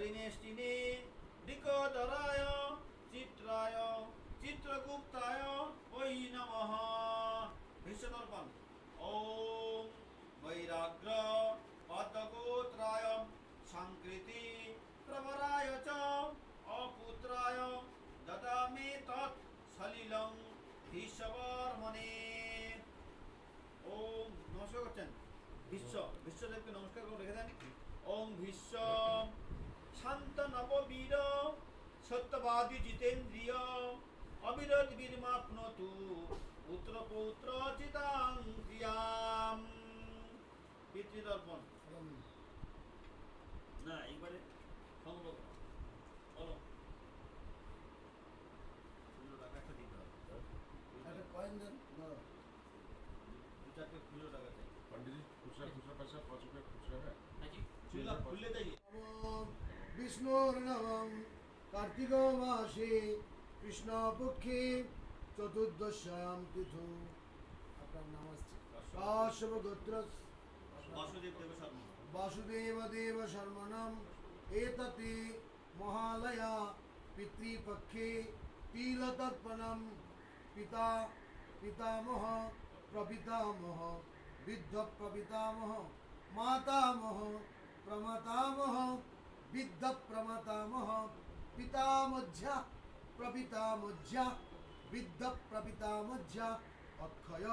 हरिणेष्टिने दिकोदराय चित्राय चित्रगुप्ताय वै नमः। विश्वदर्पण ओम वैराग्र पद्मगोत्राय संकृति प्रवराय च अपुत्राय ददामि तत् सलिलं विश्ववर्मणे। ओम नमस्कार करছেন विश्वदेवকে नमस्कार করে রেখে দেন। ओम विश्व शांत नववीर सत्यवादी जितेन्द्रिय अविरत वीरमाप्नोतु पुत्र पौत्र चितां क्रियां। पितृतर्पण না এইবারে সংগ্রহ বলো টাকাটা দিতে হবে একটা কয়েন দেন না দু চারটে খুচরো টাকা চাই पंडित जी खुचरा खुचरा पैसा 5 रुपए खुचरा है जी चूल्हा खुले जाइए। विष्णुर्नवम कार्तिक मासे कृष्ण पक्षे चतुर्दश्यां तिथौ। आपका नमस्ते। काश्यप गोत्र वासुदेव देव शर्मणम एतते महालया पितृपक्षे तिलतर्पणम पिता पितामह प्रपितामह विद्ध प्रपितामह मातामह प्रमातामह विद्ध प्रमातामह पितामज्या प्रपितामज्या विद्ध प्रपितामज्या अक्षय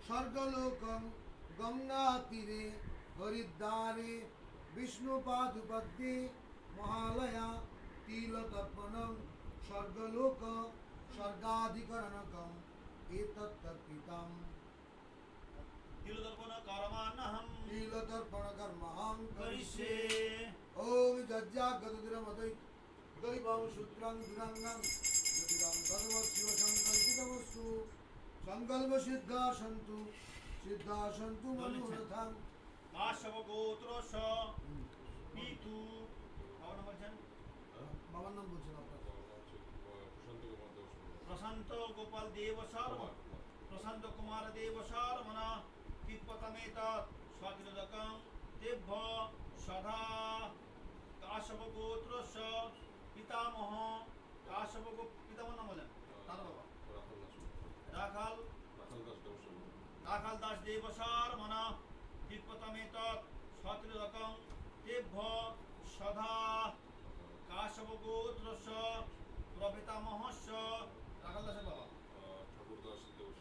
स्वर्गलोकं गंगातीरे हरिद्वारे विष्णुपादुपद्ये महालया तिलतर्पणं स्वर्गलोक स्वर्गाधिकरणकम् एतत्तर्पितम्। तिलतर्पण कर्माण्यहं तिलतर्पण कर्महं करिष्ये। ओम जज्जागतुरमदै दैवं सूत्रं दुरंगं ज्योतिरं सर्व शिव संकल्पितमस्तु संकल्प सिद्धा सन्तु मनोरथं। काश्यप गोत्रस्य पितु बाবার নাম বলছেন বাবার নাম বলছেন আপনার प्रशांत गोपाल देव शर्मा प्रशांत कुमार देव शर्मना तिप्पतमेतत् स्वातिरदकं देव सदा काश्यप गोत्रस्य पितामह काश्यप गो पितामह नाम বলেন তার বাবা রাখাল দাস দেব শর্মনা तिप्पतमेतत् स्वातिरदकं देव सदा काश्यप गोत्रस्य प्रपितामहस्य রাখাল দাসের বাবা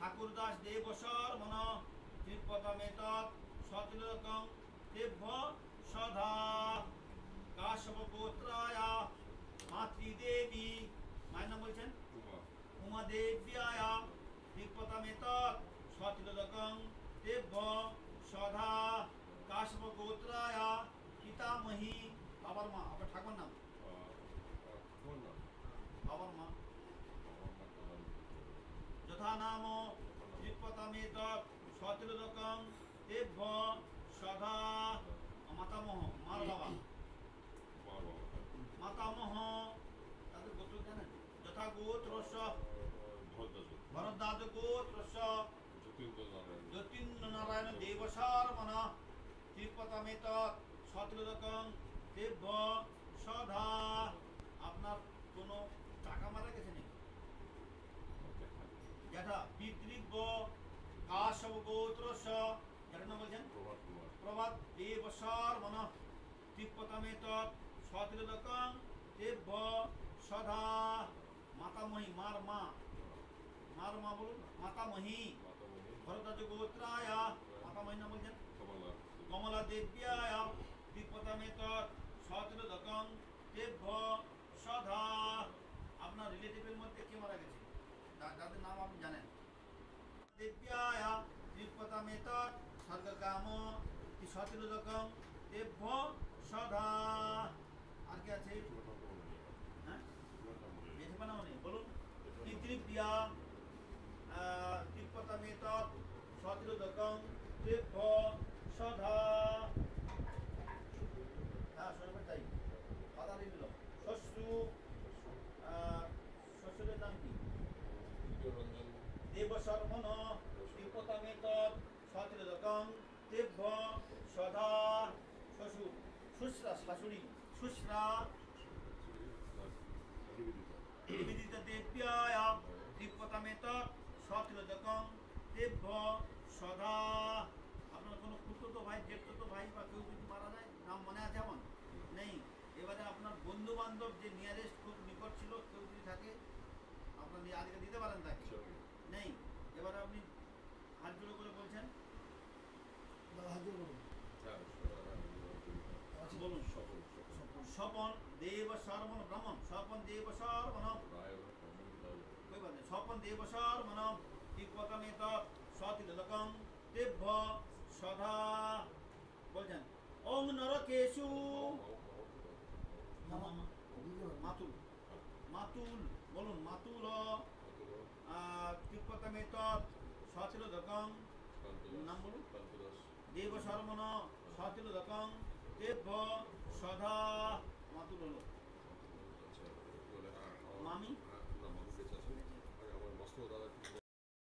ঠাকুরদাস দেব শর্মনা तिप्पतमेतत् स्वातिरदकं देव सदा काश्यप गोत्राय मातृदेवी মায়ের নাম বলছেন উমা দেব্যায় तिप्पतमेतत् स्वातिरदकं देव सदा काश्यप गोत्राय पितामही বাবার মা আপনার ঠাকুর নাম বাবার মা যথা নাম तिप्पतमेतत् स्वातिरदकं देव सदा मातामह मार बाबा मातामह তাদের গোত্র জানেন যথা গোত্রস্য ভরদ্বাজ গোত্রস্য জ্যোতির্ন নারায়ণ দেব শর্মনা तिप्पतमेतत् स्वातिरदकं देव सदा। আপনার কোনো টাকা মারা গেছে নাকি যেটা পিতৃব্য কাশ্যপ গোত্রস্য যার নাম বলছেন প্রভাত দেব শর্মনা तिप्पतमेतत् स्वातिरदकं देव सदा मातामही मार মা বলুন মাতামহি ভরদ্বাজ গোত্রায় মাতামহি নাম বলছেন কমলা দেব্যায় तिप्पतमेतत् स्वातिरदकं देव सदा। আপনার রিলেটিভের মধ্যে কে মারা গেছে যাদের নাম আপনি জানেন देव्याय तिप्पतमेतत् स्वर्गकाम स्वातिरदकं देव सदा। আর কি আছে হ্যাঁ বেশি বানাও নেই বলুন পিতৃপ্রিয়া तिप्पतमेतत् स्वातिरदकं देव सदा। হ্যাঁ শোনাবার চাই কথা দিয়ে দিল শ্বশুরের নাম কি देव शर्मन तिप्पतमेतत् स्वातिरदकं देव सदा। শ্বশুর শ্বশুরা শাশুড়ি শুশ্রা নিবেদিত দেব্যায় দীপ্যতামেত সতিলোদকং দেব্য সদা। আপনার কোনো খুঁড়তো ভাই, জেঠতো ভাই বা কেউ যদি মারা যায়, নাম মনে আছে এমন নেই? এবারে আপনার বন্ধু বান্ধব যে নিয়ারেস্ট খুব নিকট ছিল কেউ যদি থাকে, আপনার আজকে দিতে পারেন তাকে? নেই। এবারে আপনি হাত জোড়ো করে বলছেন, হাজির করুন। বলুন। স্বপন দেব সর্বণ ব্রাহ্মণ, স্বপন দেব সর্বণ, कोई बात नहीं। स्वपन देवसार मनम दीपकमेत सतिलोकं देव्य सदा। बोलছেন ओम नरकेषु মাতুল, মাতুল বলুন, মাতুল দীপকমেত সতিলোকং, নাম বলুন, দেব সর্বণ সতিলোকং দেব্য